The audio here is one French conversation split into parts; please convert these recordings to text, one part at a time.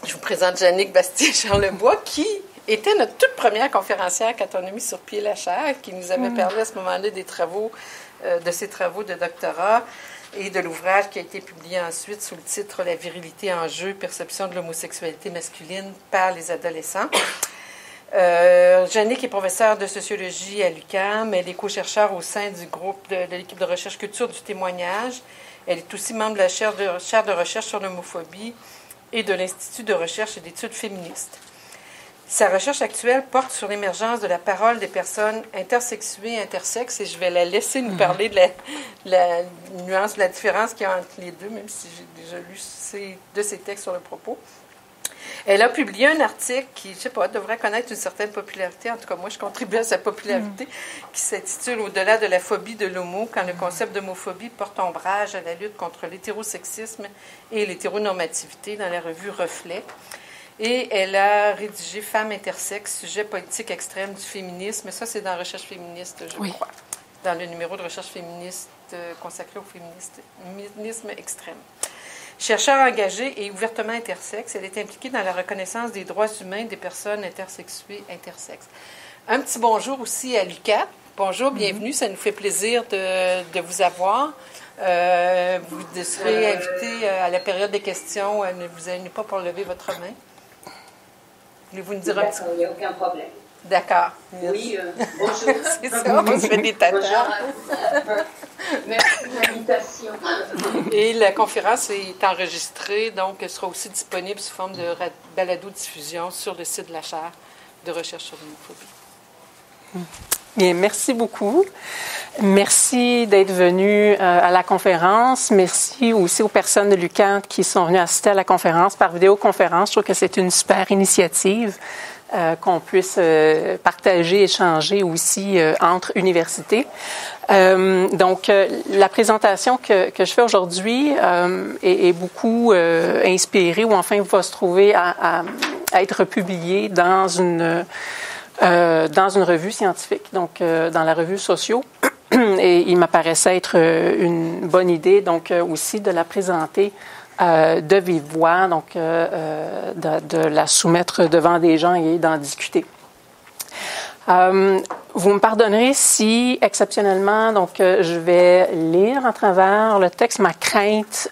Je vous présente Jannick Bastier-Charlebois, qui était notre toute première conférencière quand on a mis sur pied la chaire, qui nous avait parlé à ce moment-là des travaux, de ses travaux de doctorat et de l'ouvrage qui a été publié ensuite sous le titre « La virilité en jeu, perception de l'homosexualité masculine par les adolescents ». Jannick est professeure de sociologie à l'UQAM. Elle est co-chercheure au sein du groupe de l'équipe de recherche culture du témoignage. Elle est aussi membre de la chaire de recherche sur l'homophobie et de l'Institut de recherche et d'études féministes. Sa recherche actuelle porte sur l'émergence de la parole des personnes intersexuées et intersexes, et je vais la laisser nous parler de la nuance, de la différence qu'il y a entre les deux, même si j'ai déjà lu de ses textes sur le propos. Elle a publié un article qui, je ne sais pas, devrait connaître une certaine popularité. En tout cas, moi, je contribue à sa popularité, qui s'intitule « Au-delà de la phobie de l'homo, quand le concept d'homophobie porte ombrage à la lutte contre l'hétérosexisme et l'hétéronormativité » dans la revue Reflet. Et elle a rédigé « Femmes intersexes, sujet politique extrême du féminisme ». Ça, c'est dans Recherche féministe, je crois, dans le numéro de Recherche féministe consacré au féminisme extrême. Chercheure engagée et ouvertement intersexe, elle est impliquée dans la reconnaissance des droits humains des personnes intersexuées intersexes. Un petit bonjour aussi à Lucas. Bonjour, bienvenue, ça nous fait plaisir de vous avoir. Vous serez invité à la période des questions. Ne vous gênez pas pour lever votre main. Voulez-vous nous dire un petit mot? Il n'y a aucun problème. D'accord. Oui, bonjour. C'est ça, on se fait des tatas. Merci de l'invitation. Et la conférence est enregistrée, donc elle sera aussi disponible sous forme de balado-diffusion sur le site de la chaire de recherche sur l'homophobie. Bien, merci beaucoup. Merci d'être venu à la conférence. Merci aussi aux personnes de l'UQAM qui sont venues assister à la conférence par vidéoconférence. Je trouve que c'est une super initiative. Qu'on puisse partager, échanger aussi entre universités. Donc, la présentation que je fais aujourd'hui est beaucoup inspirée ou enfin va se trouver à être publiée dans une revue scientifique, donc dans la revue Sociaux. Et il m'apparaissait être une bonne idée, donc aussi de la présenter de vive voix, donc de la soumettre devant des gens et d'en discuter. Vous me pardonnerez si, exceptionnellement, donc je vais lire à travers le texte. Ma crainte,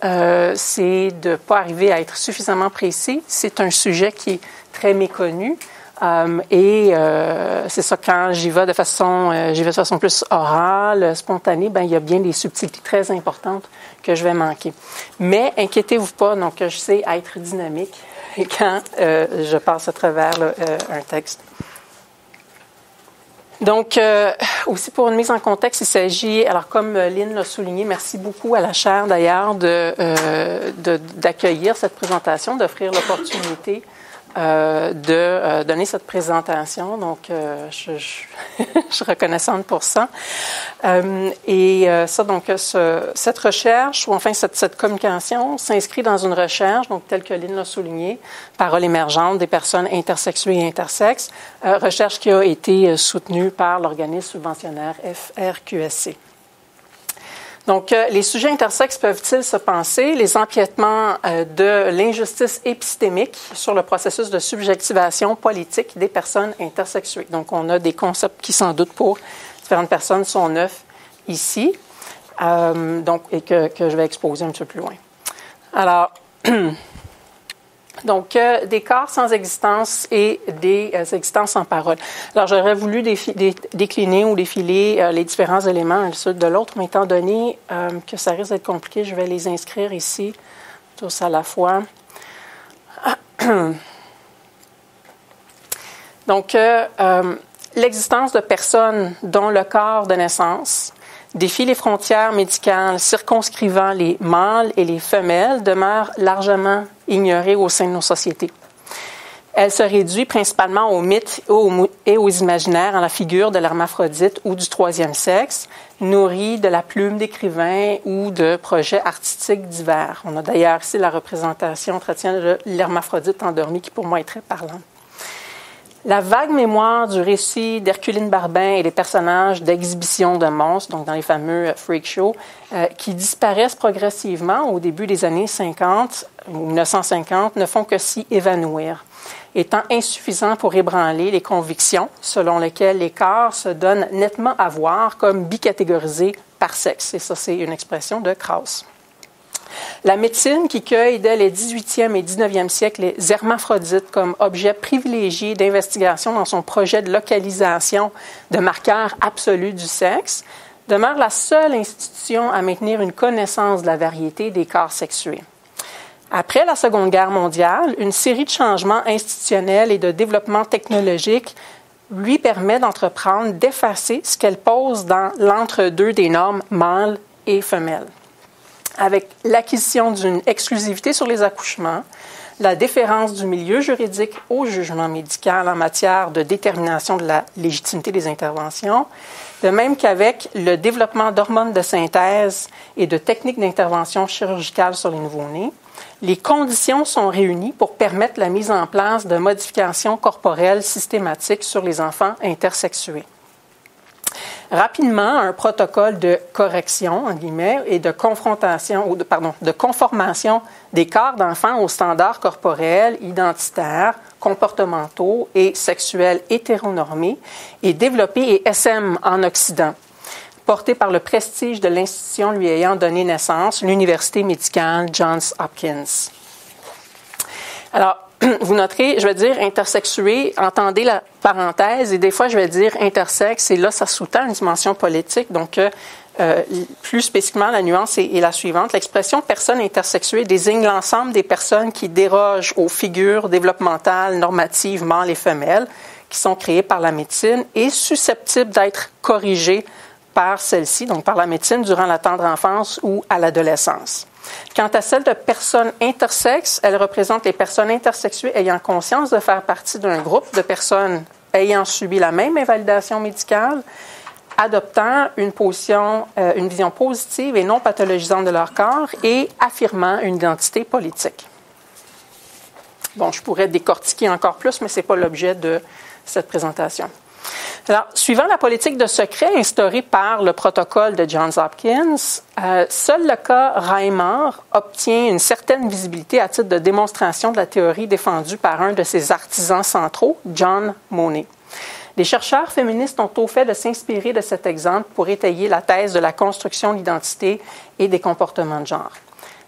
c'est de ne pas arriver à être suffisamment précis. C'est un sujet qui est très méconnu. C'est ça, quand j'y vais de façon plus orale, spontanée, il y a bien des subtilités très importantes que je vais manquer. Mais inquiétez-vous pas, donc je sais être dynamique quand je passe à travers un texte. Donc, aussi pour une mise en contexte, il s'agit, alors comme Lynn l'a souligné, merci beaucoup à la chaire d'ailleurs d'accueillir cette présentation, d'offrir l'opportunité de donner cette présentation. Donc, je suis reconnaissante pour ça. Cette recherche, ou enfin cette communication, s'inscrit dans une recherche, donc telle que Lynn l'a souligné, Parole émergente des personnes intersexuées et intersexes, recherche qui a été soutenue par l'organisme subventionnaire FRQSC. Donc, les sujets intersexes peuvent-ils se penser? Les empiètements de l'injustice épistémique sur le processus de subjectivation politique des personnes intersexuées. Donc, on a des concepts qui, sans doute, pour différentes personnes, sont neufs ici, et que je vais exposer un petit peu plus loin. Alors, donc, des corps sans existence et des existences sans parole. Alors, j'aurais voulu décliner ou défiler les différents éléments l'un dessus de l'autre, mais étant donné que ça risque d'être compliqué, je vais les inscrire ici, tous à la fois. Donc, l'existence de personnes dont le corps de naissance défie les frontières médicales circonscrivant les mâles et les femelles demeure largement ignorée au sein de nos sociétés. Elle se réduit principalement aux mythes et aux imaginaires en la figure de l'hermaphrodite ou du troisième sexe, nourrie de la plume d'écrivains ou de projets artistiques divers. On a d'ailleurs ici la représentation traditionnelle de l'hermaphrodite endormi qui pour moi est très parlante. La vague mémoire du récit d'Herculine Barbin et des personnages d'exhibition de monstres, donc dans les fameux freak shows, qui disparaissent progressivement au début des années 50 ou 1950, ne font que s'y évanouir, étant insuffisants pour ébranler les convictions selon lesquelles les corps se donnent nettement à voir comme bicatégorisés par sexe. Et ça, c'est une expression de Krauss. La médecine qui cueille dès les 18e et 19e siècles les hermaphrodites comme objet privilégié d'investigation dans son projet de localisation de marqueurs absolus du sexe demeure la seule institution à maintenir une connaissance de la variété des corps sexués. Après la Seconde Guerre mondiale, une série de changements institutionnels et de développement technologique lui permet d'entreprendre d'effacer ce qu'elle pose dans l'entre-deux des normes mâles et femelles. Avec l'acquisition d'une exclusivité sur les accouchements, la déférence du milieu juridique au jugement médical en matière de détermination de la légitimité des interventions, de même qu'avec le développement d'hormones de synthèse et de techniques d'intervention chirurgicale sur les nouveau-nés, les conditions sont réunies pour permettre la mise en place de modifications corporelles systématiques sur les enfants intersexués. Rapidement, un protocole de correction, en guillemets, et de de conformation des corps d'enfants aux standards corporels, identitaires, comportementaux et sexuels hétéronormés est développé et essaime en Occident, porté par le prestige de l'institution lui ayant donné naissance, l'Université médicale Johns Hopkins. Alors, vous noterez, je vais dire intersexué, entendez la parenthèse, et des fois je vais dire intersexe, et là ça sous-tend une dimension politique. Donc, plus spécifiquement, la nuance est la suivante. L'expression personne intersexuée désigne l'ensemble des personnes qui dérogent aux figures développementales normatives mâles et femelles qui sont créées par la médecine et susceptibles d'être corrigées par celle-ci, donc par la médecine durant la tendre enfance ou à l'adolescence. Quant à celle de personnes intersexes, elle représente les personnes intersexuées ayant conscience de faire partie d'un groupe de personnes ayant subi la même invalidation médicale, adoptant une vision positive et non pathologisante de leur corps et affirmant une identité politique. Bon, je pourrais décortiquer encore plus, mais ce n'est pas l'objet de cette présentation. Alors, suivant la politique de secret instaurée par le protocole de Johns Hopkins, seul le cas Reimer obtient une certaine visibilité à titre de démonstration de la théorie défendue par un de ses artisans centraux, John Money. Les chercheurs féministes ont au fait de s'inspirer de cet exemple pour étayer la thèse de la construction de l'identité et des comportements de genre.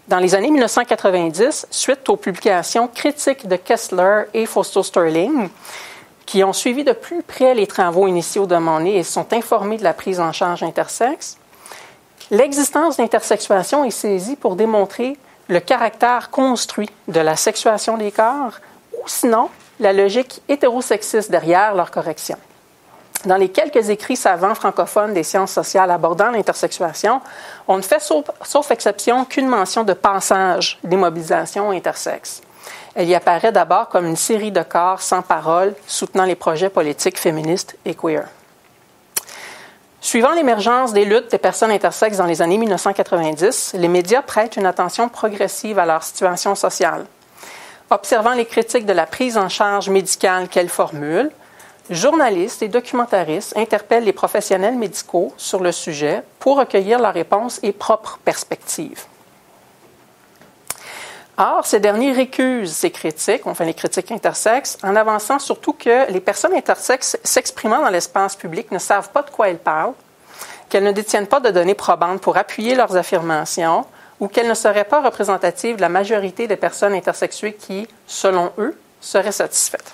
Dans les années 1990, suite aux publications critiques de Kessler et Fausto-Sterling, qui ont suivi de plus près les travaux initiaux de Money et sont informés de la prise en charge intersexe, l'existence d'intersexuation est saisie pour démontrer le caractère construit de la sexuation des corps ou sinon la logique hétérosexiste derrière leur correction. Dans les quelques écrits savants francophones des sciences sociales abordant l'intersexuation, on ne fait sauf exception qu'une mention de passage d'immobilisation intersexes. Elle y apparaît d'abord comme une série de corps sans parole soutenant les projets politiques féministes et queer. Suivant l'émergence des luttes des personnes intersexes dans les années 1990, les médias prêtent une attention progressive à leur situation sociale. Observant les critiques de la prise en charge médicale qu'elles formulent, journalistes et documentaristes interpellent les professionnels médicaux sur le sujet pour recueillir leurs réponses et propres perspectives. Or, ces derniers récusent ces critiques, les critiques intersexes, en avançant surtout que les personnes intersexes s'exprimant dans l'espace public ne savent pas de quoi elles parlent, qu'elles ne détiennent pas de données probantes pour appuyer leurs affirmations ou qu'elles ne seraient pas représentatives de la majorité des personnes intersexuées qui, selon eux, seraient satisfaites.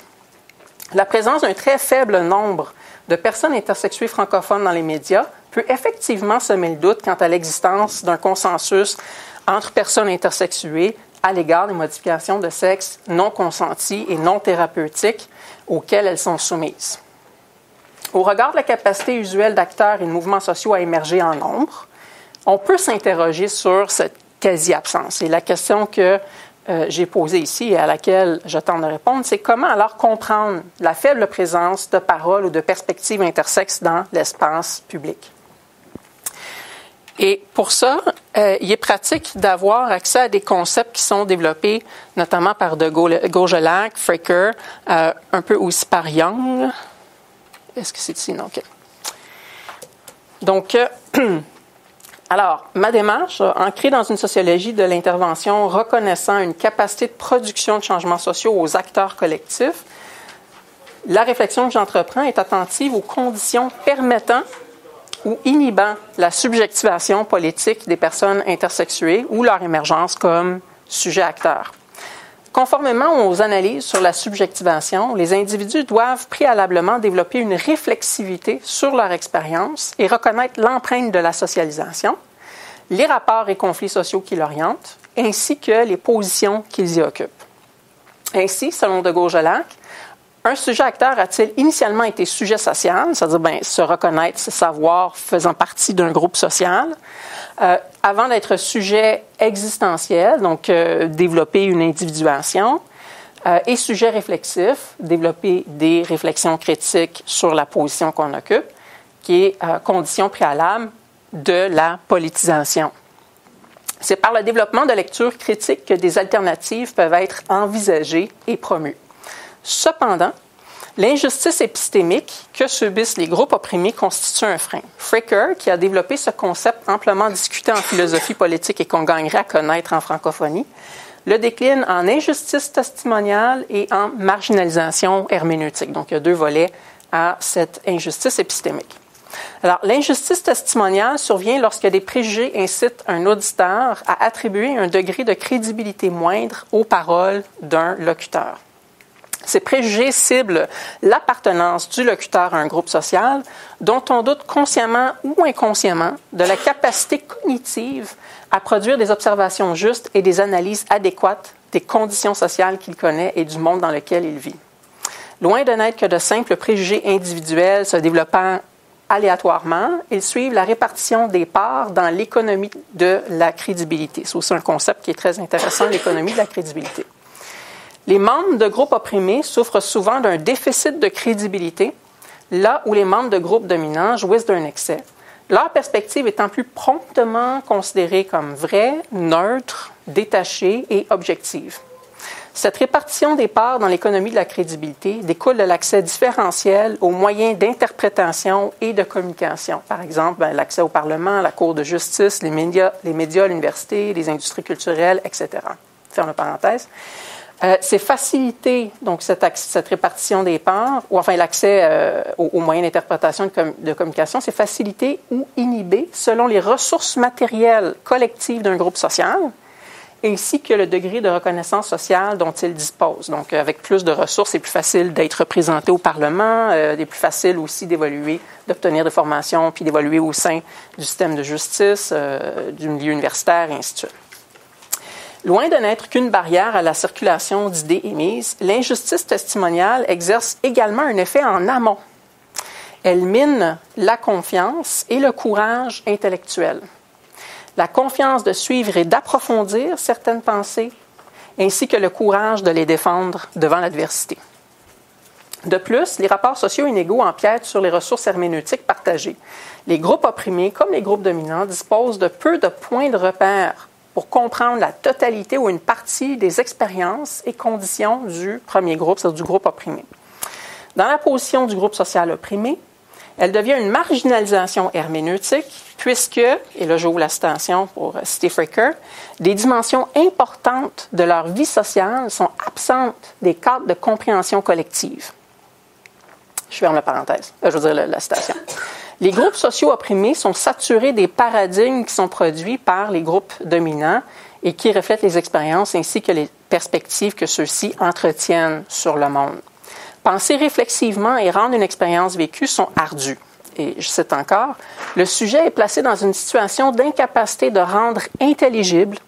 La présence d'un très faible nombre de personnes intersexuées francophones dans les médias peut effectivement semer le doute quant à l'existence d'un consensus entre personnes intersexuées à l'égard des modifications de sexe non consenties et non thérapeutiques auxquelles elles sont soumises. Au regard de la capacité usuelle d'acteurs et de mouvements sociaux à émerger en nombre, on peut s'interroger sur cette quasi-absence. Et la question que j'ai posée ici et à laquelle je tente de répondre, c'est comment alors comprendre la faible présence de paroles ou de perspectives intersexes dans l'espace public. Et pour ça, il est pratique d'avoir accès à des concepts qui sont développés notamment par de Gaugelhac, Fricker, un peu aussi par Young. Est-ce que c'est ici? Non, OK. Donc, alors, ma démarche, ancrée dans une sociologie de l'intervention reconnaissant une capacité de production de changements sociaux aux acteurs collectifs, la réflexion que j'entreprends est attentive aux conditions permettant ou inhibant la subjectivation politique des personnes intersexuées ou leur émergence comme sujet-acteur. Conformément aux analyses sur la subjectivation, les individus doivent préalablement développer une réflexivité sur leur expérience et reconnaître l'empreinte de la socialisation, les rapports et conflits sociaux qui l'orientent, ainsi que les positions qu'ils y occupent. Ainsi, selon de Gaugelhac, un sujet-acteur a-t-il initialement été sujet social, c'est-à-dire se reconnaître, se savoir faisant partie d'un groupe social, avant d'être sujet existentiel, donc développer une individuation, et sujet réflexif, développer des réflexions critiques sur la position qu'on occupe, qui est condition préalable de la politisation. C'est par le développement de lectures critiques que des alternatives peuvent être envisagées et promues. Cependant, l'injustice épistémique que subissent les groupes opprimés constitue un frein. Fricker, qui a développé ce concept amplement discuté en philosophie politique et qu'on gagnerait à connaître en francophonie, le décline en injustice testimoniale et en marginalisation herméneutique. Donc, il y a deux volets à cette injustice épistémique. Alors, l'injustice testimoniale survient lorsque des préjugés incitent un auditeur à attribuer un degré de crédibilité moindre aux paroles d'un locuteur. Ces préjugés ciblent l'appartenance du locuteur à un groupe social dont on doute consciemment ou inconsciemment de la capacité cognitive à produire des observations justes et des analyses adéquates des conditions sociales qu'il connaît et du monde dans lequel il vit. Loin de n'être que de simples préjugés individuels se développant aléatoirement, ils suivent la répartition des parts dans l'économie de la crédibilité. C'est aussi un concept qui est très intéressant, l'économie de la crédibilité. Les membres de groupes opprimés souffrent souvent d'un déficit de crédibilité, là où les membres de groupes dominants jouissent d'un excès, leur perspective étant plus promptement considérée comme vraie, neutre, détachée et objective. Cette répartition des parts dans l'économie de la crédibilité découle de l'accès différentiel aux moyens d'interprétation et de communication. Par exemple, l'accès au Parlement, à la Cour de justice, les médias, l'université, les industries culturelles, etc. Ferme la parenthèse. C'est faciliter donc cette répartition des parts, ou enfin l'accès aux moyens d'interprétation de communication, c'est faciliter ou inhiber selon les ressources matérielles collectives d'un groupe social, ainsi que le degré de reconnaissance sociale dont il dispose. Donc, avec plus de ressources, c'est plus facile d'être représenté au Parlement, c'est plus facile aussi d'évoluer, d'obtenir des formations, puis d'évoluer au sein du système de justice, du milieu universitaire, et ainsi de suite. Loin de n'être qu'une barrière à la circulation d'idées émises, l'injustice testimoniale exerce également un effet en amont. Elle mine la confiance et le courage intellectuel. La confiance de suivre et d'approfondir certaines pensées, ainsi que le courage de les défendre devant l'adversité. De plus, les rapports sociaux inégaux empiètent sur les ressources herméneutiques partagées. Les groupes opprimés, comme les groupes dominants, disposent de peu de points de repère pour comprendre la totalité ou une partie des expériences et conditions du premier groupe, c'est-à-dire du groupe opprimé. Dans la position du groupe social opprimé, elle devient une marginalisation herméneutique puisque, et là j'ouvre la citation pour citer Fricker, des dimensions importantes de leur vie sociale sont absentes des cadres de compréhension collective. Je ferme la parenthèse, je veux dire la citation. Les groupes sociaux opprimés sont saturés des paradigmes qui sont produits par les groupes dominants et qui reflètent les expériences ainsi que les perspectives que ceux-ci entretiennent sur le monde. Penser réflexivement et rendre une expérience vécue sont ardus. Et je cite encore, « Le sujet est placé dans une situation d'incapacité de rendre intelligible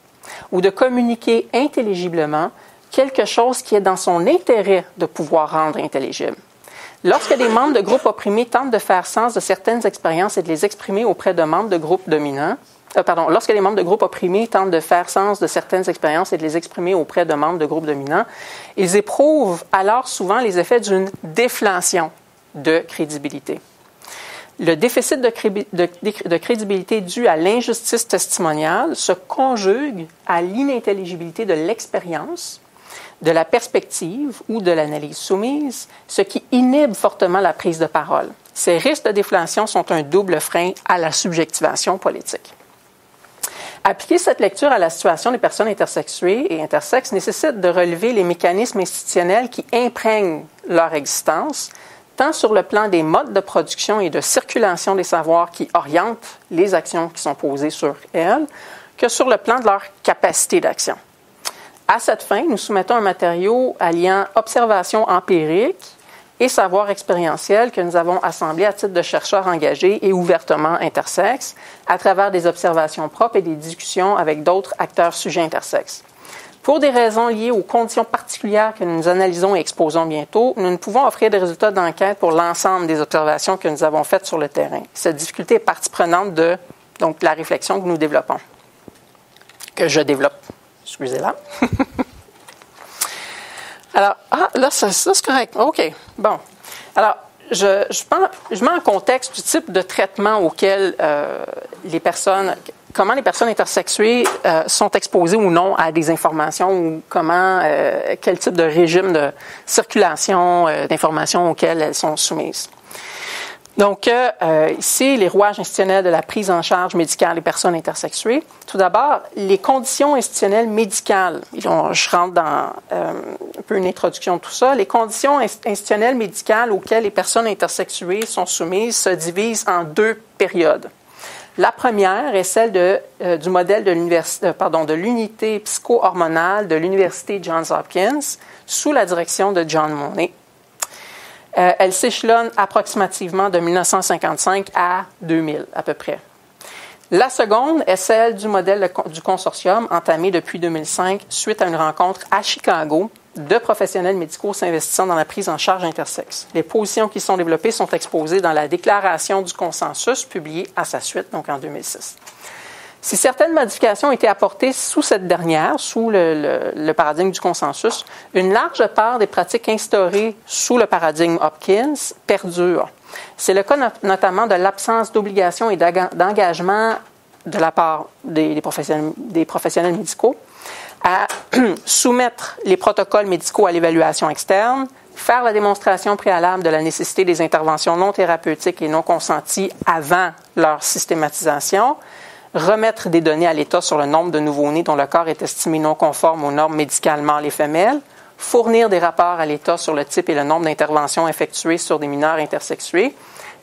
ou de communiquer intelligiblement quelque chose qui est dans son intérêt de pouvoir rendre intelligible. Lorsque des membres de groupes opprimés tentent de faire sens de certaines expériences et de les exprimer auprès de membres de groupes dominants, lorsque les membres de groupes opprimés tentent de faire sens de certaines expériences et de les exprimer auprès de membres de groupes dominants, ils éprouvent alors souvent les effets d'une déflation de crédibilité. Le déficit de crédibilité dû à l'injustice testimoniale se conjugue à l'inintelligibilité de l'expérience, de la perspective ou de l'analyse soumise, ce qui inhibe fortement la prise de parole. Ces risques de déflation sont un double frein à la subjectivation politique. Appliquer cette lecture à la situation des personnes intersexuées et intersexes nécessite de relever les mécanismes institutionnels qui imprègnent leur existence, tant sur le plan des modes de production et de circulation des savoirs qui orientent les actions qui sont posées sur elles, que sur le plan de leur capacité d'action. À cette fin, nous soumettons un matériau alliant observation empirique et savoir expérientiel que nous avons assemblé à titre de chercheurs engagés et ouvertement intersexes à travers des observations propres et des discussions avec d'autres acteurs sujets intersexes. Pour des raisons liées aux conditions particulières que nous analysons et exposons bientôt, nous ne pouvons offrir des résultats d'enquête pour l'ensemble des observations que nous avons faites sur le terrain. Cette difficulté est partie prenante de la réflexion que nous développons, que je développe. Excusez-la. Alors, là, ça c'est correct. OK, bon. Alors, je mets en contexte du type de traitement auquel comment les personnes intersexuées sont exposées ou non à des informations ou quel type de régime de circulation d'informations auxquelles elles sont soumises. Donc, ici, les rouages institutionnels de la prise en charge médicale des personnes intersexuées. Tout d'abord, les conditions institutionnelles médicales. Je rentre dans un peu une introduction de tout ça. Les conditions institutionnelles médicales auxquelles les personnes intersexuées sont soumises se divisent en deux périodes. La première est celle du modèle de l'unité psycho-hormonale de l'Université Johns Hopkins sous la direction de John Monnet. Elle s'échelonne approximativement de 1955 à 2000 à peu près. La seconde est celle du modèle du consortium entamé depuis 2005 suite à une rencontre à Chicago de professionnels médicaux s'investissant dans la prise en charge intersexe. Les positions qui sont développées sont exposées dans la déclaration du consensus publiée à sa suite, donc en 2006. Si certaines modifications ont été apportées sous cette dernière, sous le paradigme du consensus, une large part des pratiques instaurées sous le paradigme Hopkins perdurent. C'est le cas notamment de l'absence d'obligation et d'engagement de la part des professionnels médicaux à soumettre les protocoles médicaux à l'évaluation externe, faire la démonstration préalable de la nécessité des interventions non thérapeutiques et non consenties avant leur systématisation, remettre des données à l'État sur le nombre de nouveau-nés dont le corps est estimé non conforme aux normes médicales mâles et femelles, fournir des rapports à l'État sur le type et le nombre d'interventions effectuées sur des mineurs intersexués,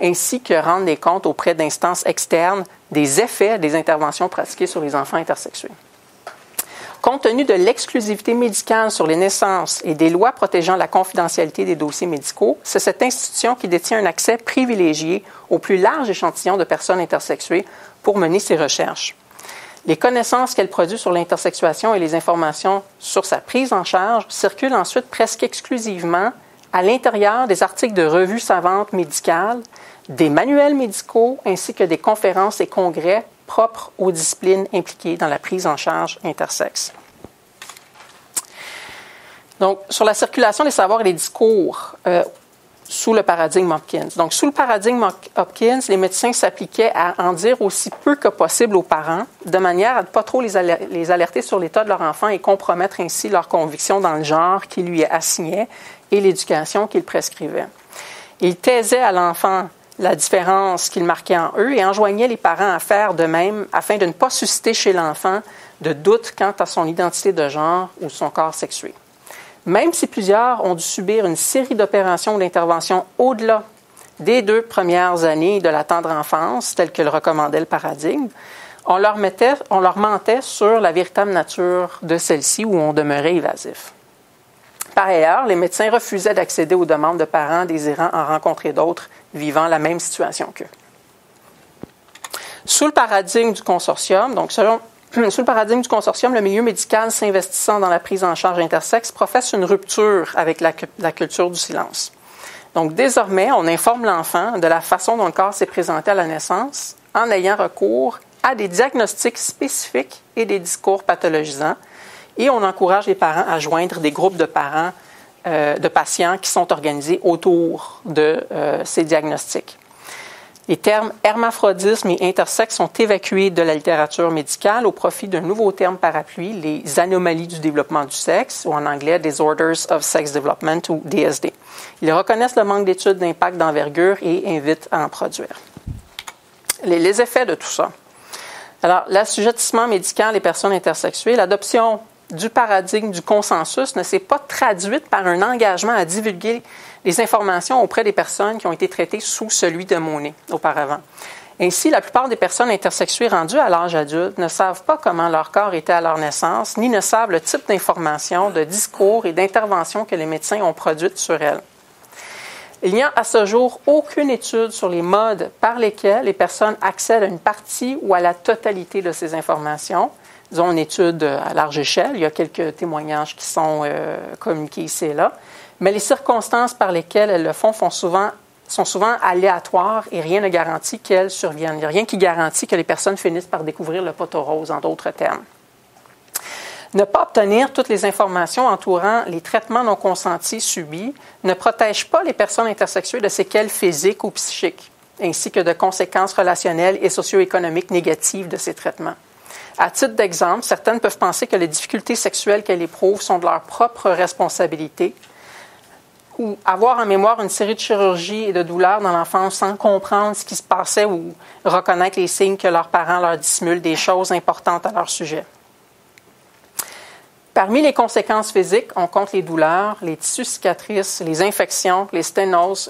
ainsi que rendre des comptes auprès d'instances externes des effets des interventions pratiquées sur les enfants intersexués. Compte tenu de l'exclusivité médicale sur les naissances et des lois protégeant la confidentialité des dossiers médicaux, c'est cette institution qui détient un accès privilégié au plus large échantillon de personnes intersexuées pour mener ses recherches. Les connaissances qu'elle produit sur l'intersexuation et les informations sur sa prise en charge circulent ensuite presque exclusivement à l'intérieur des articles de revues savantes médicales, des manuels médicaux ainsi que des conférences et congrès propres aux disciplines impliquées dans la prise en charge intersexe. Donc, sur la circulation des savoirs et des discours sous le paradigme Hopkins. Donc, sous le paradigme Hopkins, les médecins s'appliquaient à en dire aussi peu que possible aux parents, de manière à ne pas trop les alerter sur l'état de leur enfant et compromettre ainsi leur conviction dans le genre qu'ils lui assignaient et l'éducation qu'ils prescrivaient. Ils taisaient à l'enfant la différence qu'ils marquaient en eux et enjoignaient les parents à faire de même afin de ne pas susciter chez l'enfant de doute quant à son identité de genre ou son corps sexué. Même si plusieurs ont dû subir une série d'opérations ou d'interventions au-delà des 2 premières années de la tendre enfance, telles que le recommandait le paradigme, on leur mentait sur la véritable nature de celle-ci où on demeurait évasif. Par ailleurs, les médecins refusaient d'accéder aux demandes de parents désirant en rencontrer d'autres vivant la même situation qu'eux. Sous le paradigme du consortium, le milieu médical s'investissant dans la prise en charge intersexe professe une rupture avec la culture du silence. Donc, désormais, on informe l'enfant de la façon dont le corps s'est présenté à la naissance en ayant recours à des diagnostics spécifiques et des discours pathologisants. Et on encourage les parents à joindre des groupes de parents, de patients qui sont organisés autour de ces diagnostics. Les termes hermaphrodisme et intersexe sont évacués de la littérature médicale au profit d'un nouveau terme parapluie, les anomalies du développement du sexe, ou en anglais Disorders of Sex Development, ou DSD. Ils reconnaissent le manque d'études d'impact d'envergure et invitent à en produire. Les effets de tout ça. Alors, l'assujettissement médical des personnes intersexuées, l'adoption du paradigme du consensus ne s'est pas traduite par un engagement à divulguer les informations auprès des personnes qui ont été traitées sous celui de Monnet auparavant. Ainsi, la plupart des personnes intersexuées rendues à l'âge adulte ne savent pas comment leur corps était à leur naissance, ni ne savent le type d'informations, de discours et d'interventions que les médecins ont produites sur elles. Il n'y a à ce jour aucune étude sur les modes par lesquels les personnes accèdent à une partie ou à la totalité de ces informations. Disons une étude à large échelle, il y a quelques témoignages qui sont communiqués ici et là, mais les circonstances par lesquelles elles le font sont souvent aléatoires et rien ne garantit qu'elles surviennent. Il n'y a rien qui garantit que les personnes finissent par découvrir le poteau rose, en d'autres termes. Ne pas obtenir toutes les informations entourant les traitements non consentis subis ne protège pas les personnes intersexuées de séquelles physiques ou psychiques, ainsi que de conséquences relationnelles et socio-économiques négatives de ces traitements. À titre d'exemple, certaines peuvent penser que les difficultés sexuelles qu'elles éprouvent sont de leur propre responsabilité, ou avoir en mémoire une série de chirurgies et de douleurs dans l'enfance sans comprendre ce qui se passait ou reconnaître les signes que leurs parents leur dissimulent des choses importantes à leur sujet. Parmi les conséquences physiques, on compte les douleurs, les tissus cicatrices, les infections, les sténoses,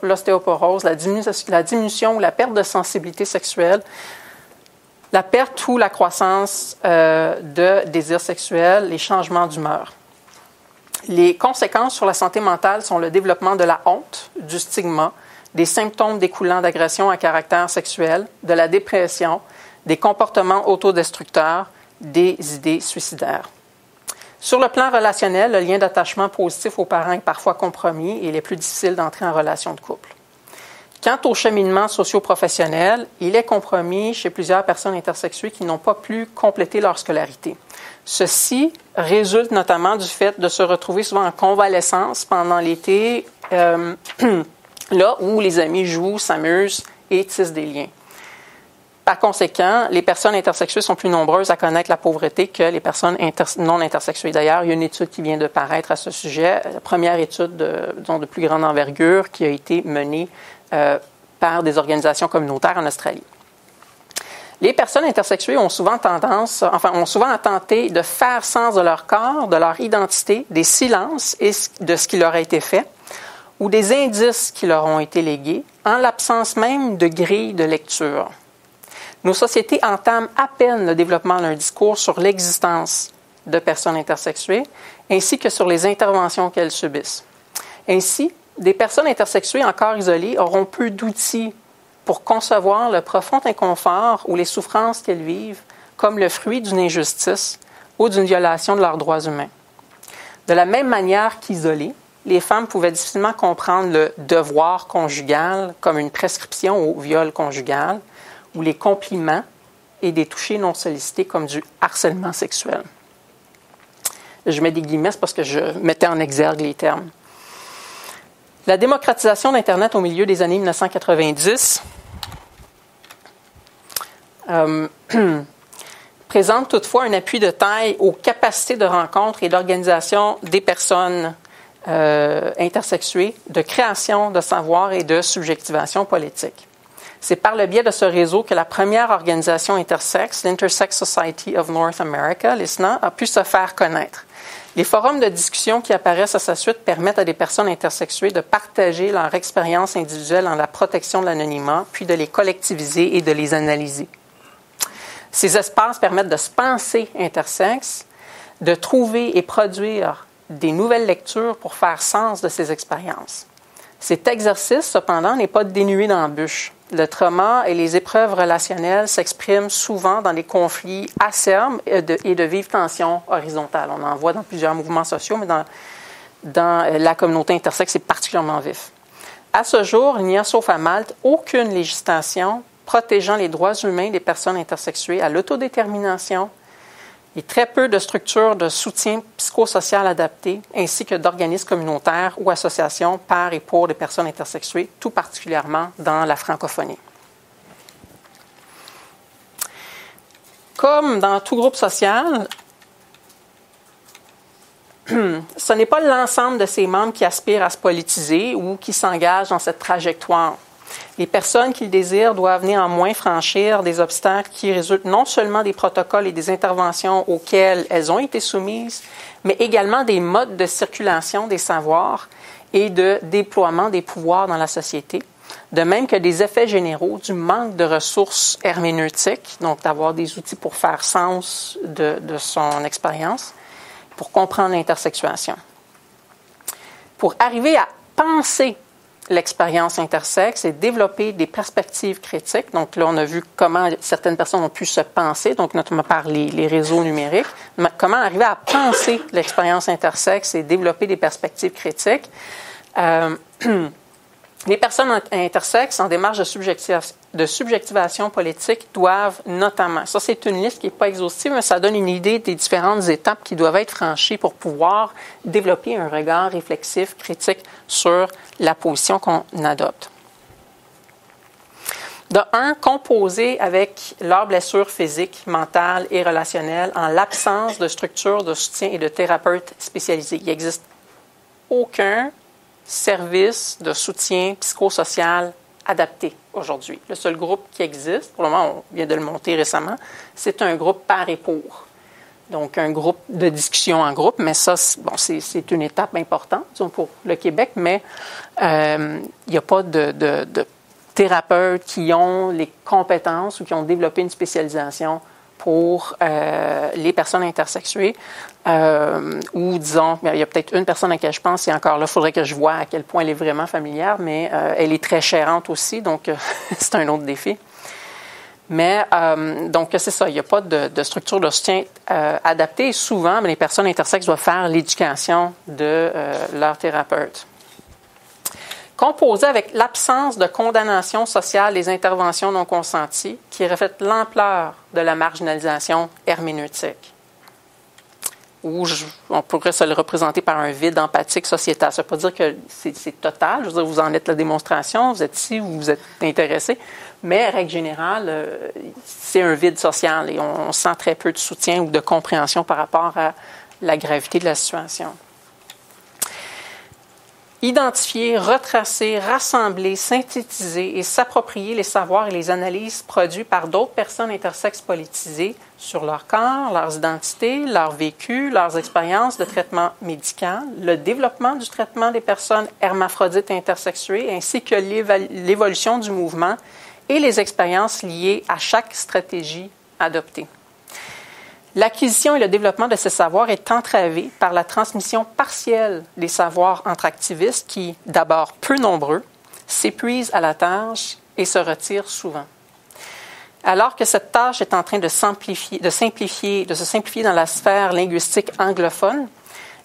l'ostéoporose, la diminution ou la perte de sensibilité sexuelle, la perte ou la croissance de désirs sexuels, les changements d'humeur. Les conséquences sur la santé mentale sont le développement de la honte, du stigma, des symptômes découlant d'agressions à caractère sexuel, de la dépression, des comportements autodestructeurs, des idées suicidaires. Sur le plan relationnel, le lien d'attachement positif aux parents est parfois compromis et il est plus difficile d'entrer en relation de couple. Quant au cheminement socio-professionnel, il est compromis chez plusieurs personnes intersexuées qui n'ont pas pu compléter leur scolarité. Ceci résulte notamment du fait de se retrouver souvent en convalescence pendant l'été, là où les amis jouent, s'amusent et tissent des liens. Par conséquent, les personnes intersexuées sont plus nombreuses à connaître la pauvreté que les personnes non intersexuées. D'ailleurs, il y a une étude qui vient de paraître à ce sujet, la première étude de plus grande envergure qui a été menée par des organisations communautaires en Australie. Les personnes intersexuées ont souvent à tenter de faire sens de leur corps, de leur identité, des silences et de ce qui leur a été fait, ou des indices qui leur ont été légués, en l'absence même de grille de lecture. Nos sociétés entament à peine le développement d'un discours sur l'existence de personnes intersexuées, ainsi que sur les interventions qu'elles subissent. Ainsi, des personnes intersexuées encore isolées auront peu d'outils pour concevoir le profond inconfort ou les souffrances qu'elles vivent comme le fruit d'une injustice ou d'une violation de leurs droits humains. De la même manière qu'isolées, les femmes pouvaient difficilement comprendre le devoir conjugal comme une prescription au viol conjugal ou les compliments et des touchés non sollicités comme du harcèlement sexuel. Je mets des guillemets parce que je mettais en exergue les termes. La démocratisation d'Internet au milieu des années 1990 présente toutefois un appui de taille aux capacités de rencontre et d'organisation des personnes intersexuées, de création de savoir et de subjectivation politique. C'est par le biais de ce réseau que la première organisation intersexe, l'Intersex Society of North America, l'ISNA, a pu se faire connaître. Les forums de discussion qui apparaissent à sa suite permettent à des personnes intersexuées de partager leur expérience individuelle en la protection de l'anonymat, puis de les collectiviser et de les analyser. Ces espaces permettent de se penser intersexes, de trouver et produire des nouvelles lectures pour faire sens de ces expériences. Cet exercice, cependant, n'est pas dénué d'embûches. Le trauma et les épreuves relationnelles s'expriment souvent dans des conflits acerbes et de vives tensions horizontales. On en voit dans plusieurs mouvements sociaux, mais dans la communauté intersexe, c'est particulièrement vif. À ce jour, il n'y a, sauf à Malte, aucune législation protégeant les droits humains des personnes intersexuées à l'autodétermination, et très peu de structures de soutien psychosocial adaptées, ainsi que d'organismes communautaires ou associations par et pour les personnes intersexuées, tout particulièrement dans la francophonie. Comme dans tout groupe social, ce n'est pas l'ensemble de ses membres qui aspirent à se politiser ou qui s'engagent dans cette trajectoire. Les personnes qui le désirent doivent néanmoins franchir des obstacles qui résultent non seulement des protocoles et des interventions auxquelles elles ont été soumises, mais également des modes de circulation des savoirs et de déploiement des pouvoirs dans la société, de même que des effets généraux du manque de ressources herméneutiques, donc d'avoir des outils pour faire sens de son expérience, pour comprendre l'intersexuation. Pour arriver à penser l'expérience intersexe et développer des perspectives critiques. Donc là, on a vu comment certaines personnes ont pu se penser, donc notamment par les réseaux numériques. Comment arriver à penser l'expérience intersexe et développer des perspectives critiques. Les personnes intersexes en démarche de subjectivation politique doivent notamment, ça c'est une liste qui n'est pas exhaustive, mais ça donne une idée des différentes étapes qui doivent être franchies pour pouvoir développer un regard réflexif, critique sur la position qu'on adopte. De un, composer avec leurs blessures physiques, mentales et relationnelles en l'absence de structures de soutien et de thérapeutes spécialisés. Il n'existe aucun service de soutien psychosocial adapté aujourd'hui. Le seul groupe qui existe, pour le moment, on vient de le monter récemment, c'est un groupe par et pour. Donc, un groupe de discussion en groupe, mais ça, bon, c'est une étape importante, disons, pour le Québec, mais il n'y a pas de thérapeutes qui ont les compétences ou qui ont développé une spécialisation pour les personnes intersexuées. Ou disons, il y a peut-être une personne à laquelle je pense, et encore là, il faudrait que je vois à quel point elle est vraiment familière, mais elle est très chérante aussi, donc c'est un autre défi. Mais donc, c'est ça, il n'y a pas de structure de soutien adaptée. Et souvent, les personnes intersexes doivent faire l'éducation de leur thérapeute. Composé avec l'absence de condamnation sociale des interventions non consenties qui reflète l'ampleur de la marginalisation herméneutique. Ou on pourrait se le représenter par un vide empathique sociétal. Ça ne veut pas dire que c'est total. Je veux dire, vous en êtes la démonstration, vous êtes ici, vous êtes intéressé. Mais, règle générale, c'est un vide social et on sent très peu de soutien ou de compréhension par rapport à la gravité de la situation. Identifier, retracer, rassembler, synthétiser et s'approprier les savoirs et les analyses produits par d'autres personnes intersexes politisées sur leur corps, leurs identités, leur vécu, leurs expériences de traitement médical, le développement du traitement des personnes hermaphrodites intersexuées ainsi que l'évolution du mouvement et les expériences liées à chaque stratégie adoptée. L'acquisition et le développement de ces savoirs est entravé par la transmission partielle des savoirs entre activistes qui, d'abord peu nombreux, s'épuisent à la tâche et se retirent souvent. Alors que cette tâche est en train de se simplifier dans la sphère linguistique anglophone,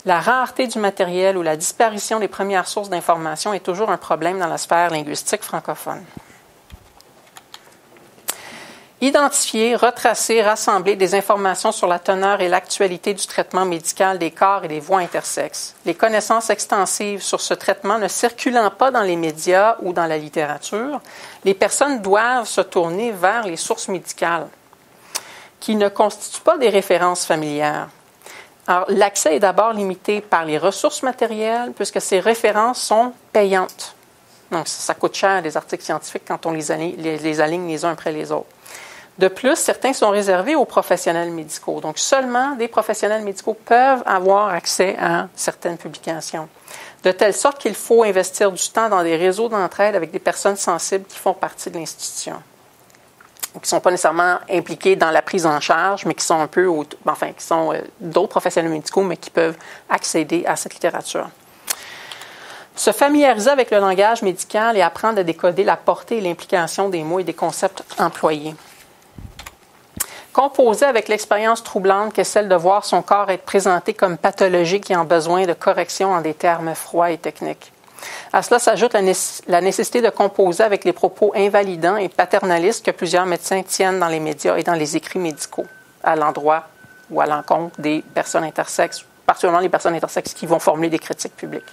la rareté du matériel ou la disparition des premières sources d'information est toujours un problème dans la sphère linguistique francophone. Identifier, retracer, rassembler des informations sur la teneur et l'actualité du traitement médical des corps et des voies intersexes. Les connaissances extensives sur ce traitement ne circulant pas dans les médias ou dans la littérature, les personnes doivent se tourner vers les sources médicales qui ne constituent pas des références familières. Alors, l'accès est d'abord limité par les ressources matérielles puisque ces références sont payantes. Donc, ça coûte cher, les articles scientifiques, quand on les aligne les uns après les autres. De plus, certains sont réservés aux professionnels médicaux. Donc, seulement des professionnels médicaux peuvent avoir accès à certaines publications. De telle sorte qu'il faut investir du temps dans des réseaux d'entraide avec des personnes sensibles qui font partie de l'institution. Qui ne sont pas nécessairement impliqués dans la prise en charge, mais qui sont un peu, qui sont d'autres professionnels médicaux, mais qui peuvent accéder à cette littérature. Se familiariser avec le langage médical et apprendre à décoder la portée et l'implication des mots et des concepts employés. Composer avec l'expérience troublante qu'est celle de voir son corps être présenté comme pathologique et en besoin de correction en des termes froids et techniques. À cela s'ajoute la nécessité de composer avec les propos invalidants et paternalistes que plusieurs médecins tiennent dans les médias et dans les écrits médicaux à l'endroit ou à l'encontre des personnes intersexes, particulièrement les personnes intersexes qui vont formuler des critiques publiques.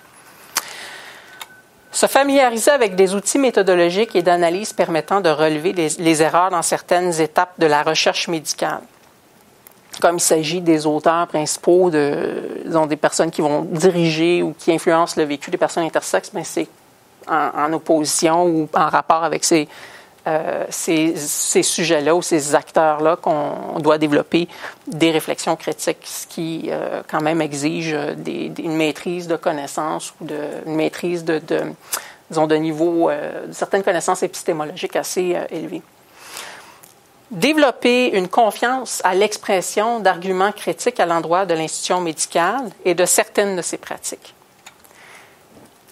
Se familiariser avec des outils méthodologiques et d'analyse permettant de relever les erreurs dans certaines étapes de la recherche médicale. Comme il s'agit des auteurs principaux, disons, des personnes qui vont diriger ou qui influencent le vécu des personnes intersexes, mais c'est en opposition ou en rapport avec ces sujets-là ou ces acteurs-là qu'on doit développer des réflexions critiques, ce qui quand même exige une maîtrise de connaissances ou une maîtrise disons, de niveau, de certaines connaissances épistémologiques assez élevées. Développer une confiance à l'expression d'arguments critiques à l'endroit de l'institution médicale et de certaines de ses pratiques.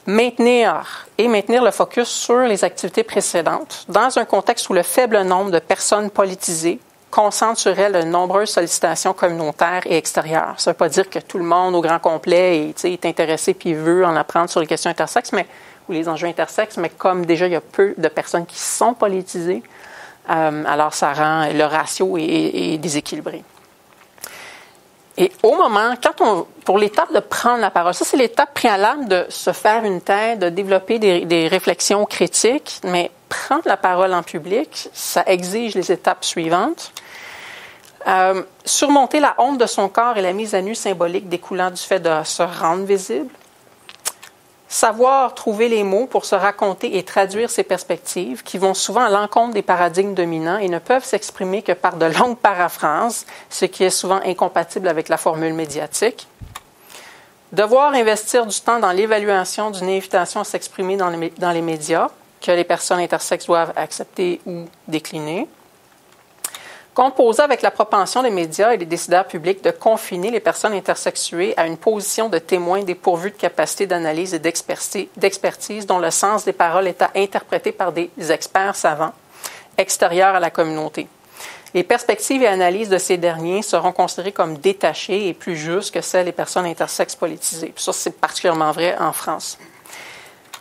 Maintenir le focus sur les activités précédentes dans un contexte où le faible nombre de personnes politisées concentre sur elles de nombreuses sollicitations communautaires et extérieures. Ça ne veut pas dire que tout le monde au grand complet est intéressé puis veut en apprendre sur les questions intersexes ou les enjeux intersexes, mais comme déjà il y a peu de personnes qui sont politisées, alors ça rend le ratio est déséquilibré. Et au moment, pour l'étape de prendre la parole, ça c'est l'étape préalable de se faire une tête, de développer des réflexions critiques, mais prendre la parole en public, ça exige les étapes suivantes. Surmonter la honte de son corps et la mise à nu symbolique découlant du fait de se rendre visible. Savoir trouver les mots pour se raconter et traduire ses perspectives qui vont souvent à l'encontre des paradigmes dominants et ne peuvent s'exprimer que par de longues paraphrases, ce qui est souvent incompatible avec la formule médiatique. Devoir investir du temps dans l'évaluation d'une invitation à s'exprimer dans les médias que les personnes intersexes doivent accepter ou décliner. Composer avec la propension des médias et des décideurs publics de confiner les personnes intersexuées à une position de témoin dépourvue de capacité d'analyse et d'expertise dont le sens des paroles est à interpréter par des experts savants extérieurs à la communauté. Les perspectives et analyses de ces derniers seront considérées comme détachées et plus justes que celles des personnes intersexes politisées. Puis ça, c'est particulièrement vrai en France.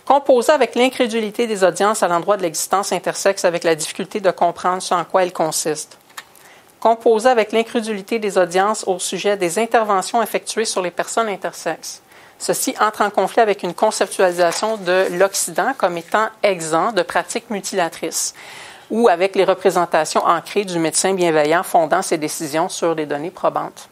Composer avec l'incrédulité des audiences à l'endroit de l'existence intersexe avec la difficulté de comprendre ce en quoi elle consiste. Composer avec l'incrédulité des audiences au sujet des interventions effectuées sur les personnes intersexes. Ceci entre en conflit avec une conceptualisation de l'Occident comme étant exempt de pratiques mutilatrices ou avec les représentations ancrées du médecin bienveillant fondant ses décisions sur des données probantes.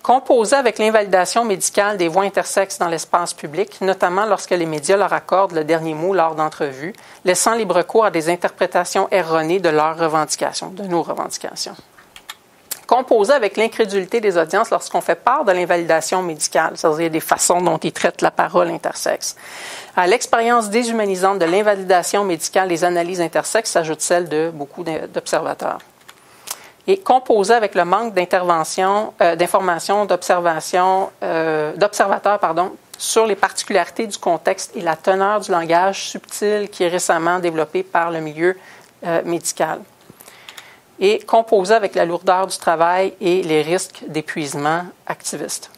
Composer avec l'invalidation médicale des voix intersexes dans l'espace public, notamment lorsque les médias leur accordent le dernier mot lors d'entrevues, laissant libre cours à des interprétations erronées de leurs revendications, de nos revendications. Composer avec l'incrédulité des audiences lorsqu'on fait part de l'invalidation médicale, c'est-à-dire des façons dont ils traitent la parole intersexe. À l'expérience déshumanisante de l'invalidation médicale des analyses intersexes s'ajoute celle de beaucoup d'observateurs. Et composer avec le manque d'informations, d'observateurs, sur les particularités du contexte et la teneur du langage subtil qui est récemment développé par le milieu médical. Et composer avec la lourdeur du travail et les risques d'épuisement activiste.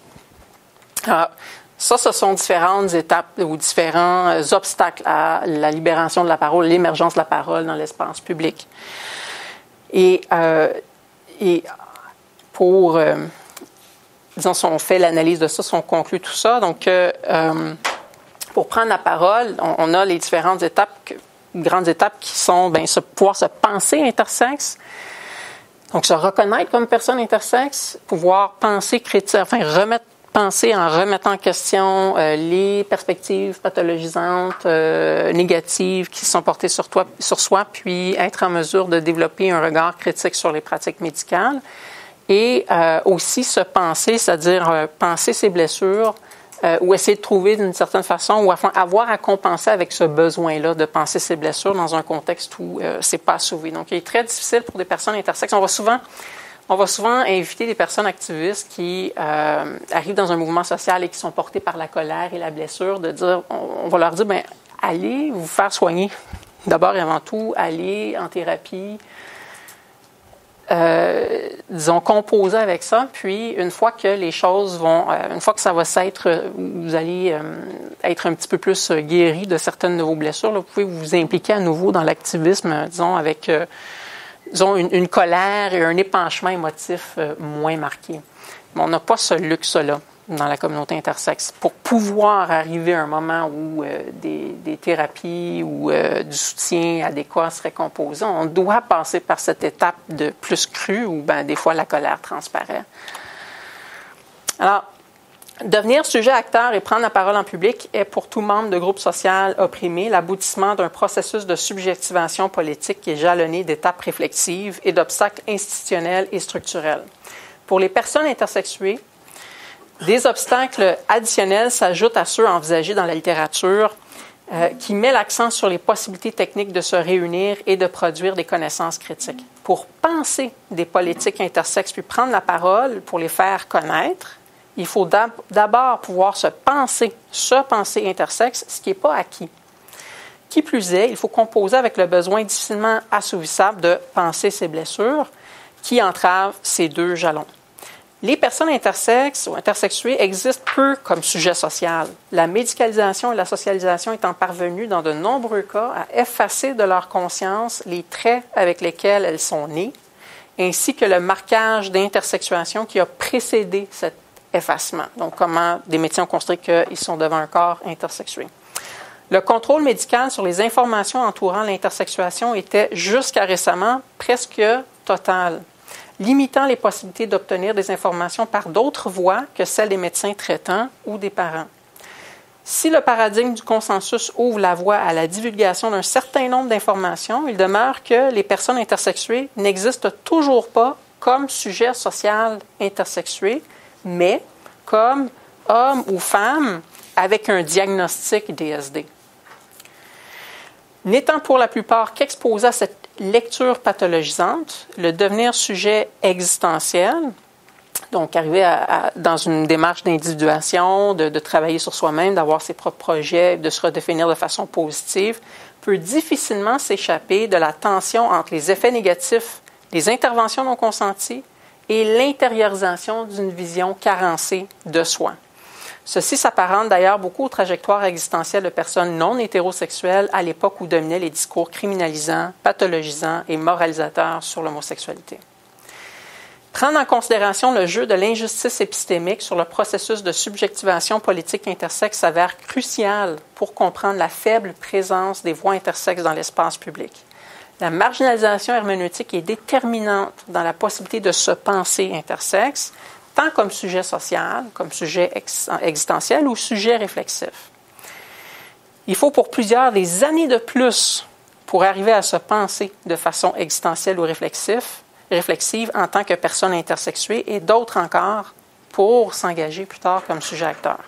Alors, ça, ce sont différentes étapes ou différents obstacles à la libération de la parole, l'émergence de la parole dans l'espace public. Et pour, disons, si on fait l'analyse de ça, si on conclut tout ça, donc pour prendre la parole, on a les différentes étapes, grandes étapes qui sont pouvoir se penser intersexe, donc se reconnaître comme personne intersexe, pouvoir penser penser en remettant en question les perspectives pathologisantes, négatives qui sont portées sur soi, puis être en mesure de développer un regard critique sur les pratiques médicales. Et aussi se penser, c'est-à-dire penser ses blessures ou essayer de trouver d'une certaine façon ou avoir à compenser avec ce besoin-là de penser ses blessures dans un contexte où c'est pas assouvi. Donc, il est très difficile pour des personnes intersexes. On va souvent inviter des personnes activistes qui arrivent dans un mouvement social et qui sont portées par la colère et la blessure, de dire, on va leur dire, allez vous faire soigner. D'abord et avant tout, allez en thérapie. Composer avec ça. Puis, une fois que les choses une fois que ça va vous allez être un petit peu plus guéri de certaines de vos blessures, là, vous pouvez vous impliquer à nouveau dans l'activisme, disons, avec disons, une colère et un épanchement émotif moins marqué. Mais on n'a pas ce luxe-là dans la communauté intersexe. Pour pouvoir arriver à un moment où des thérapies ou du soutien adéquat seraient composés, on doit passer par cette étape de plus crue où, des fois, la colère transparaît. Alors, devenir sujet acteur et prendre la parole en public est pour tout membre de groupe social opprimé l'aboutissement d'un processus de subjectivation politique qui est jalonné d'étapes réflexives et d'obstacles institutionnels et structurels. Pour les personnes intersexuées, des obstacles additionnels s'ajoutent à ceux envisagés dans la littérature qui met l'accent sur les possibilités techniques de se réunir et de produire des connaissances critiques. Pour penser des politiques intersexes puis prendre la parole pour les faire connaître, il faut d'abord pouvoir se penser intersexe, ce qui n'est pas acquis. Qui plus est, il faut composer avec le besoin difficilement assouvissable de penser ses blessures qui entravent ces deux jalons. Les personnes intersexes ou intersexuées existent peu comme sujet social. La médicalisation et la socialisation étant parvenues dans de nombreux cas à effacer de leur conscience les traits avec lesquels elles sont nées, ainsi que le marquage d'intersexuation qui a précédé cet effacement. Donc, comment des médecins ont constaté qu'ils sont devant un corps intersexué. Le contrôle médical sur les informations entourant l'intersexuation était jusqu'à récemment presque total, limitant les possibilités d'obtenir des informations par d'autres voies que celles des médecins traitants ou des parents. Si le paradigme du consensus ouvre la voie à la divulgation d'un certain nombre d'informations, il demeure que les personnes intersexuées n'existent toujours pas comme sujet social intersexué, mais comme hommes ou femmes avec un diagnostic DSD. N'étant pour la plupart qu'exposés à cette lecture pathologisante, le devenir sujet existentiel, donc arriver dans une démarche d'individuation, de travailler sur soi-même, d'avoir ses propres projets, de se redéfinir de façon positive, peut difficilement s'échapper de la tension entre les effets négatifs des interventions non consenties et l'intériorisation d'une vision carencée de soi. Ceci s'apparente d'ailleurs beaucoup aux trajectoires existentielles de personnes non hétérosexuelles à l'époque où dominaient les discours criminalisants, pathologisants et moralisateurs sur l'homosexualité. Prendre en considération le jeu de l'injustice épistémique sur le processus de subjectivation politique intersexe s'avère crucial pour comprendre la faible présence des voix intersexes dans l'espace public. La marginalisation herméneutique est déterminante dans la possibilité de se penser intersexe, tant comme sujet social, comme sujet existentiel ou sujet réflexif. Il faut pour plusieurs des années de plus pour arriver à se penser de façon existentielle ou réflexive en tant que personne intersexuée et d'autres encore pour s'engager plus tard comme sujet acteur.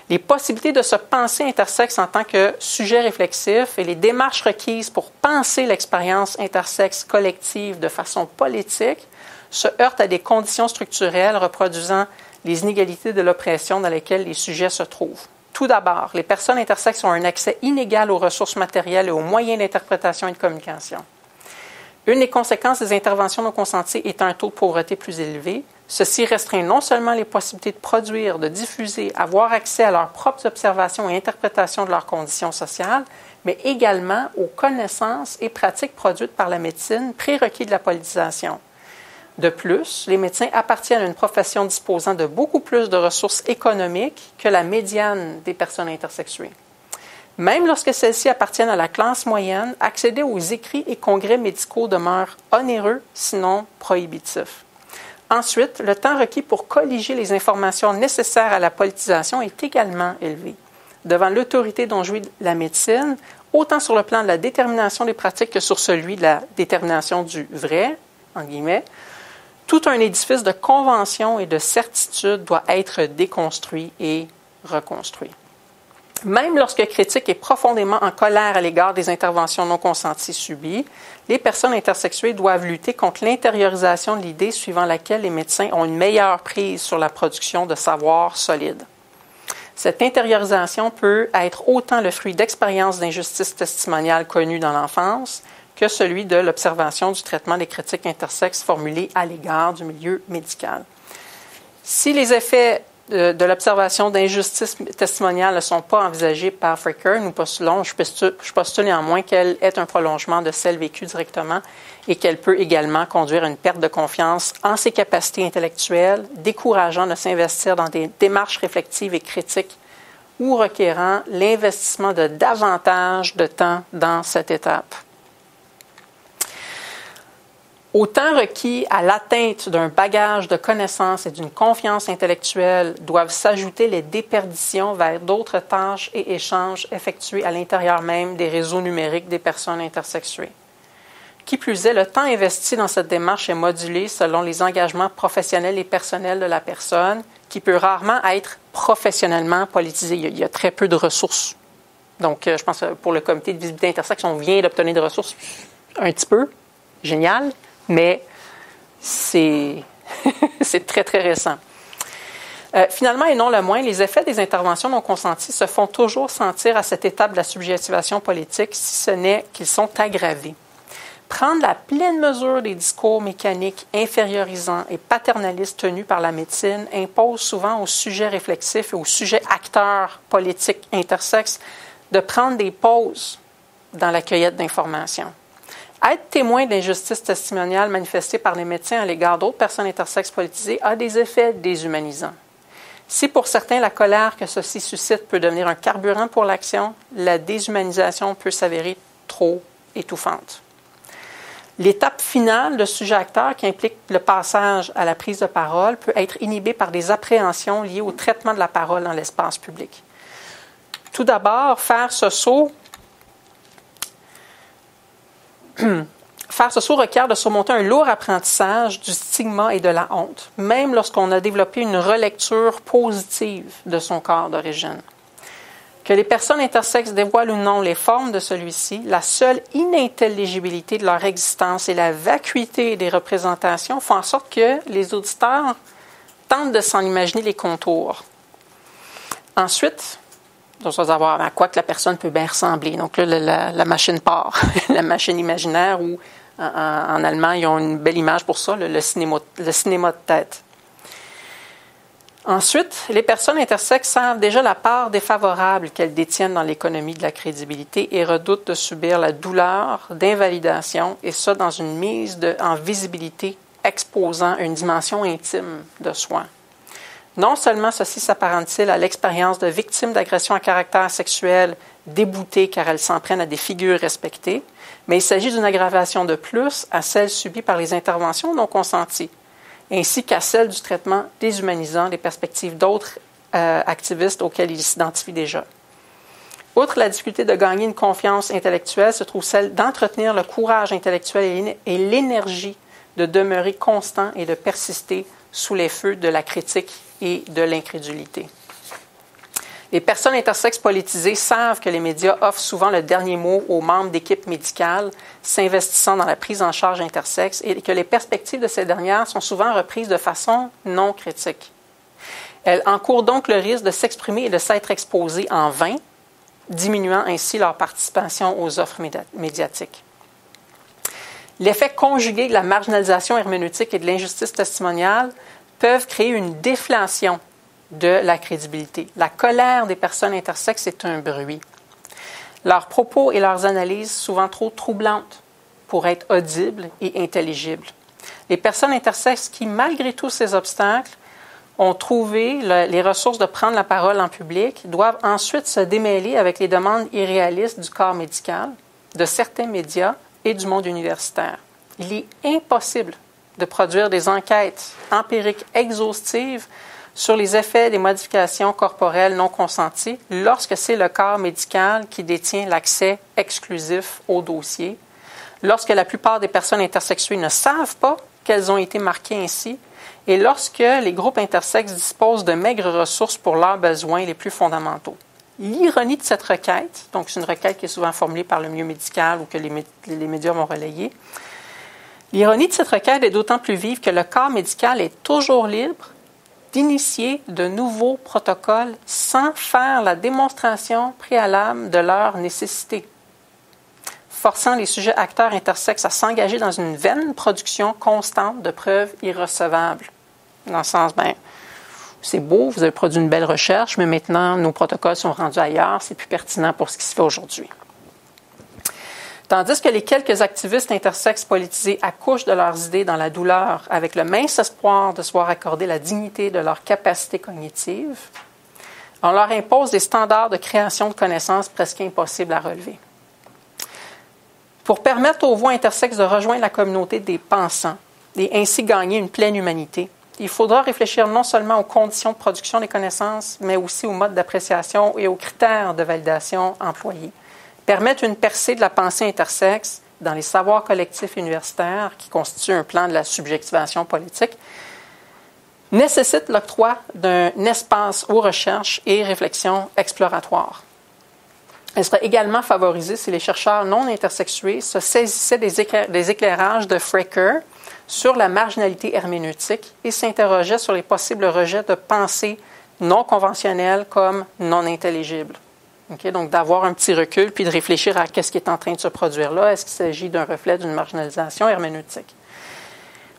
Les possibilités de se penser intersexe en tant que sujet réflexif et les démarches requises pour penser l'expérience intersexe collective de façon politique se heurtent à des conditions structurelles reproduisant les inégalités de l'oppression dans lesquelles les sujets se trouvent. Tout d'abord, les personnes intersexes ont un accès inégal aux ressources matérielles et aux moyens d'interprétation et de communication. Une des conséquences des interventions non consenties est un taux de pauvreté plus élevé. Ceci restreint non seulement les possibilités de produire, de diffuser, avoir accès à leurs propres observations et interprétations de leurs conditions sociales, mais également aux connaissances et pratiques produites par la médecine, prérequis de la politisation. De plus, les médecins appartiennent à une profession disposant de beaucoup plus de ressources économiques que la médiane des personnes intersexuées. Même lorsque celles-ci appartiennent à la classe moyenne, accéder aux écrits et congrès médicaux demeure onéreux, sinon prohibitif. Ensuite, le temps requis pour colliger les informations nécessaires à la politisation est également élevé. Devant l'autorité dont jouit la médecine, autant sur le plan de la détermination des pratiques que sur celui de la détermination du vrai, en guillemets, tout un édifice de conventions et de certitudes doit être déconstruit et reconstruit. Même lorsque critique est profondément en colère à l'égard des interventions non consenties subies, les personnes intersexuées doivent lutter contre l'intériorisation de l'idée suivant laquelle les médecins ont une meilleure prise sur la production de savoirs solides. Cette intériorisation peut être autant le fruit d'expériences d'injustice testimoniale connues dans l'enfance que celui de l'observation du traitement des critiques intersexes formulées à l'égard du milieu médical. Si les effets de l'observation d'injustices testimoniales ne sont pas envisagées par Fricker, nous postulons, je postule néanmoins qu'elle est un prolongement de celle vécue directement et qu'elle peut également conduire à une perte de confiance en ses capacités intellectuelles, décourageant de s'investir dans des démarches réflexives et critiques ou requérant l'investissement de davantage de temps dans cette étape. Au temps requis à l'atteinte d'un bagage de connaissances et d'une confiance intellectuelle doivent s'ajouter les déperditions vers d'autres tâches et échanges effectués à l'intérieur même des réseaux numériques des personnes intersexuées. Qui plus est, le temps investi dans cette démarche est modulé selon les engagements professionnels et personnels de la personne, qui peut rarement être professionnellement politisé. Il y a très peu de ressources. Donc, je pense que pour le comité de visibilité intersexe, on vient d'obtenir des ressources un petit peu. Génial. Mais c'est très, très récent. Finalement, et non le moins, les effets des interventions non consenties se font toujours sentir à cette étape de la subjectivation politique, si ce n'est qu'ils sont aggravés. Prendre la pleine mesure des discours mécaniques, infériorisants et paternalistes tenus par la médecine impose souvent aux sujets réflexifs et aux sujets acteurs politiques intersexes de prendre des pauses dans la cueillette d'informations. Être témoin d'injustices testimoniales manifestées par les médecins à l'égard d'autres personnes intersexes politisées a des effets déshumanisants. Si pour certains, la colère que ceci suscite peut devenir un carburant pour l'action, la déshumanisation peut s'avérer trop étouffante. L'étape finale de sujet-acteur, qui implique le passage à la prise de parole, peut être inhibée par des appréhensions liées au traitement de la parole dans l'espace public. Tout d'abord, faire ce saut requiert de surmonter un lourd apprentissage du stigma et de la honte, même lorsqu'on a développé une relecture positive de son corps d'origine. Que les personnes intersexes dévoilent ou non les formes de celui-ci, la seule inintelligibilité de leur existence et la vacuité des représentations font en sorte que les auditeurs tentent de s'en imaginer les contours. Ensuite, on va savoir à quoi que la personne peut bien ressembler. Donc là, la machine part, la machine imaginaire, ou en allemand, ils ont une belle image pour ça, le cinéma de tête. Ensuite, les personnes intersexes savent déjà la part défavorable qu'elles détiennent dans l'économie de la crédibilité et redoutent de subir la douleur d'invalidation, et ça dans une mise en visibilité exposant une dimension intime de soi. Non seulement ceci s'apparente-t-il à l'expérience de victimes d'agressions à caractère sexuel déboutées car elles s'en prennent à des figures respectées, mais il s'agit d'une aggravation de plus à celle subie par les interventions non consenties, ainsi qu'à celle du traitement déshumanisant des perspectives d'autres activistes auxquels ils s'identifient déjà. Outre la difficulté de gagner une confiance intellectuelle, se trouve celle d'entretenir le courage intellectuel et l'énergie de demeurer constant et de persister sous les feux de la critique et de l'incrédulité. Les personnes intersexes politisées savent que les médias offrent souvent le dernier mot aux membres d'équipes médicales s'investissant dans la prise en charge intersexe et que les perspectives de ces dernières sont souvent reprises de façon non critique. Elles encourent donc le risque de s'exprimer et de s'être exposées en vain, diminuant ainsi leur participation aux offres médiatiques. L'effet conjugué de la marginalisation herméneutique et de l'injustice testimoniale peuvent créer une déflation de la crédibilité. La colère des personnes intersexes est un bruit. Leurs propos et leurs analyses, souvent trop troublantes pour être audibles et intelligibles. Les personnes intersexes qui, malgré tous ces obstacles, ont trouvé les ressources de prendre la parole en public, doivent ensuite se démêler avec les demandes irréalistes du corps médical, de certains médias et du monde universitaire. Il est impossible de produire des enquêtes empiriques exhaustives sur les effets des modifications corporelles non consenties lorsque c'est le corps médical qui détient l'accès exclusif au dossier, lorsque la plupart des personnes intersexuées ne savent pas qu'elles ont été marquées ainsi, et lorsque les groupes intersexes disposent de maigres ressources pour leurs besoins les plus fondamentaux. L'ironie de cette requête, donc c'est une requête qui est souvent formulée par le milieu médical ou que les médias vont relayer, l'ironie de cette requête est d'autant plus vive que le corps médical est toujours libre d'initier de nouveaux protocoles sans faire la démonstration préalable de leur nécessité, forçant les sujets acteurs intersexes à s'engager dans une vaine production constante de preuves irrecevables. Dans le sens, c'est beau, vous avez produit une belle recherche, mais maintenant, nos protocoles sont rendus ailleurs, c'est plus pertinent pour ce qui se fait aujourd'hui. Tandis que les quelques activistes intersexes politisés accouchent de leurs idées dans la douleur avec le mince espoir de se voir accorder la dignité de leur capacité cognitive, on leur impose des standards de création de connaissances presque impossibles à relever. Pour permettre aux voix intersexes de rejoindre la communauté des pensants et ainsi gagner une pleine humanité, il faudra réfléchir non seulement aux conditions de production des connaissances, mais aussi aux modes d'appréciation et aux critères de validation employés. Permettre une percée de la pensée intersexe dans les savoirs collectifs universitaires, qui constituent un plan de la subjectivation politique, nécessite l'octroi d'un espace aux recherches et réflexions exploratoires. Elle serait également favorisée si les chercheurs non intersexués se saisissaient des éclairages de Fraker sur la marginalité herméneutique et s'interrogeaient sur les possibles rejets de pensées non conventionnelles comme non intelligibles. Okay, donc, d'avoir un petit recul puis de réfléchir à ce qui est en train de se produire là. Est-ce qu'il s'agit d'un reflet d'une marginalisation herméneutique?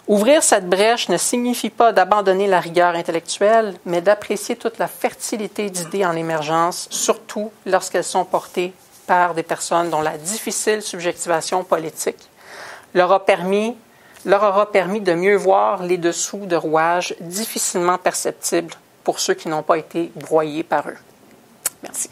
Ouvrir cette brèche ne signifie pas d'abandonner la rigueur intellectuelle, mais d'apprécier toute la fertilité d'idées en émergence, surtout lorsqu'elles sont portées par des personnes dont la difficile subjectivation politique leur aura permis de mieux voir les dessous de rouages difficilement perceptibles pour ceux qui n'ont pas été broyés par eux. Merci.